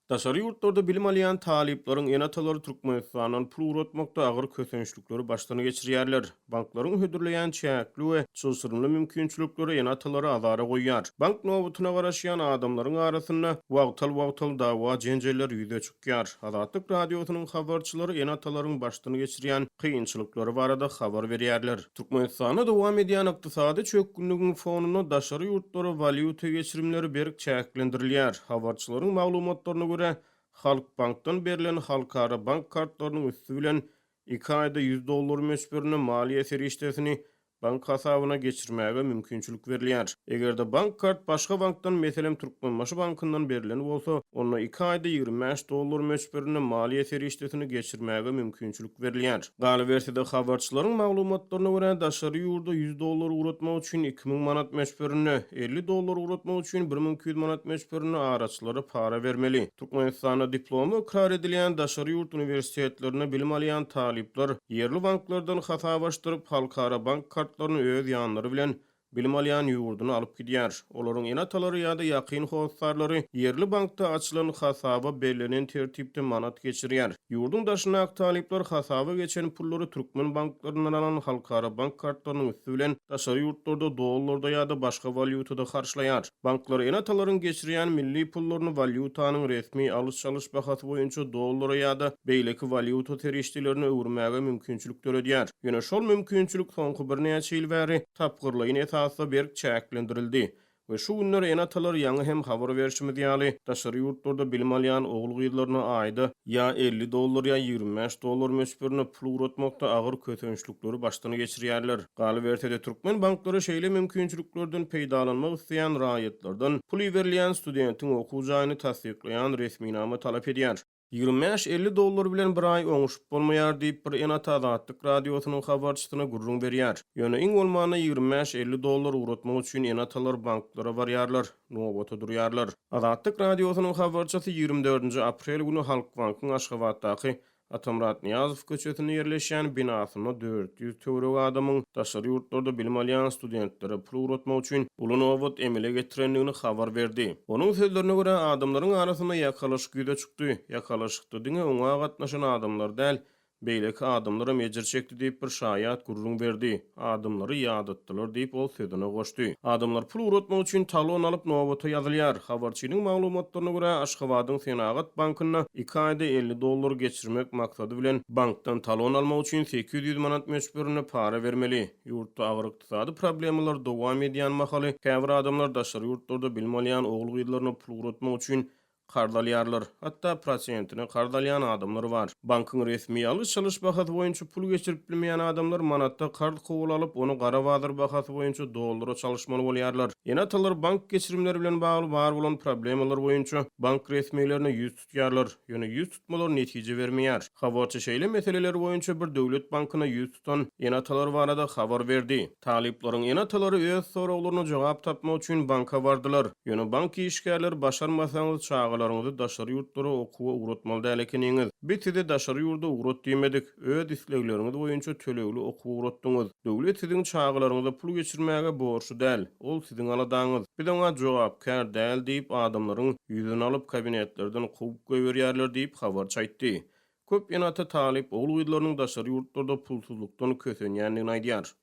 Daşary ýurtlarda bilim alýan talyplaryň ene-atalary Türkmenistandan pul ugratmakda agyr kösençlikleri başdan geçirýärler. Banklaryň hödürleýän çäkli we çylşyrymly mümkinçilikleri ene-atalary azara goýýar. Bank nobatyna garaşýan adamlaryň arasynda wagtal dawa-jenjeller ýüze çykýar. Azatlyk radiosynyň habarçylary ene-atalaryň başdan geçirýän kynçylyklary barada habar berýärler. Türkmenistanda dowam edýän ykdysady çökünlügiň fonuna daşary ýurtlary valyuta geçirimleri berk çäklendirilýär. Habarçylaryň maglumatlaryna görä Halkbankdan berilen halkara bank kartlarynyň üstü bilen 2 aýda $100 meşberine maliýe serişdesini bank hasabyna geçirmäge mümkinçilik berilýär. Egerde bank kart başga bankdan meselem Türkmenbaşy bankyndan berilen bolsa, onda 2 aýda $25 meşberine maliýe serişdesini geçirmäge mümkinçilik berilýär. Galy versiýada habarçylaryň maglumatlaryna görä Daşary ýurda $100 ugratmak üçin 2000 manat meşberine, $50 ugratmak üçin 1200 manat meşberine araçlara para vermeli. Türkmenistanda diplomy ikrar edilýän Daşary ýurt universitetlerine bilim alýan talyplar yerli banklardan hasa başdyryp halkara bank kartlaryny öz ýanlary bilen bilim alýan ýurduny alyp gidýär. Olaryň ene-atalary ýa-da ýakyn howsarlary yerli bankda açylan hasaba belirlenen tertipde manat geçirýär. Ýurduň daşyna talyplar hasaba geçen pullary türkmen banklarynyň alan halkara bank kartlarynyň üstü bilen daşary ýurtlarda dollarda ýa-da başga valyutada harçlaýar. Banklar ene-atalaryň geçirýän milli pullaryny valyutanyň resmi alış-çalış bahasy boýunça dollara ýa-da beýleki valyuta terişdilerini öwürmäge mümkinçilik töredýär. Ýöne şol mümkinçilik soňky bir näçe ýyl bäri tapgyrlygyň esasy berk çäklendirildi. Ve şu günler ene-atalar ýangy hem habar berişimiz ýaly daşary ýurtlarda bilim alýan ogul-gyzlaryna aýda ýa $50 ýa $25 meşberine pul ugratmakda agyr kösençlikleri başdan geçirýärler. Galy versiýada türkmen banklary şeýle mümkinçiliklerden peýdalanmak isleýän raýatlardan pul berilýän studentiň okuwjagyny tasdikleýän resminama talap edýär. $25-50 bilen bir ay oňuşup bolmaýar diýip bir ene-atalaryň radiosynyň habarçysyna gurrun berýär. Ýöne iň bolmany $25-50 ugratmak üçin ene-atalar banklara barýarlar, nowata durýarlar. Azatlyk radiosynyň habarçysy 24 aprel günü Halkbankyň Aşgabatdaky Atamrat Niyazow köçesinde yerleşen binasyna 400 töwerek adamyň daşary ýurtlarda bilim alýan studentlere pul ugratmak üçin ulanyp emele getirenligini habar berdi. Onuň sözlerine görä adamlaryň arasynda ýakalaşyk ýüze çykdy. Ýakalaşykda diňe oňa gatnaşan adamlar däl, beýleki adamlara mejir çekdi diýip bir şaýat gurrun berdi. Adamlary ýadatdylar diýip ol sözüne goşdy. Adamlar pul ugratmak üçin talon alyp nowata ýazylýar. Habarçynyň maglumatlaryna görä Aşgabatyň Senagat bankyna 2 aýda $50 geçirmek maksady bilen bankdan talon almak üçin 800 manat meşberine para vermeli. Ýurtda agyr ykdysady problemalar dowam edýän mahaly käbir adamlar daşary ýurtlarda bilim alýan ogul-gyzlaryny pul ugratmak üçin kardalýarlar. Hatda prosentini kardalýan adamlar bar. Bankyň resmi alış-çalış bahasy boýunça pul geçirip bilmeýän adamlar manatda kard kowul alyp onu gara bazar bahasy boýunça dollara çalışmaly bolýarlar. Ene-atalar bank geçirimleri bilen bagly bar bolan problemalar boýunça bank resmiýetlerine ýüz tutýarlar. Ýöne ýüz tutmalar netije bermeýär. Habarçy şeýle meseleler boýunça bir döwlet bankyna ýüz tutan ene-atalar barada habar berdi. Talyplaryň ene-atalary öz sorawlaryna jogap tapmak üçin banka bardylar. Ýöne bank işgärleri başarmasaňyz çağalaryňyzy daşary ýurtlara okuwa ugratmaly dälekeniňiz. Biz-de daşary ýurda ugrat diýmedik. Öz isleýärleriňiz boýunça tölegli okuwa ugratdyňyz. Döwlet siziň çağalaryňyza pul geçirmäge borçly däl. Ol siziň aladaňyz. Biz oňa jogapkär däl diýip adamlaryň ýüzüni alyp kabinetlerden goýup goýberýärler diýip habarçy aýtdy. Köp ene-ata talyp ogul-gyzlarynyň daşary ýurtlarda pulsuzlukdan kösenýändigini aýdýar.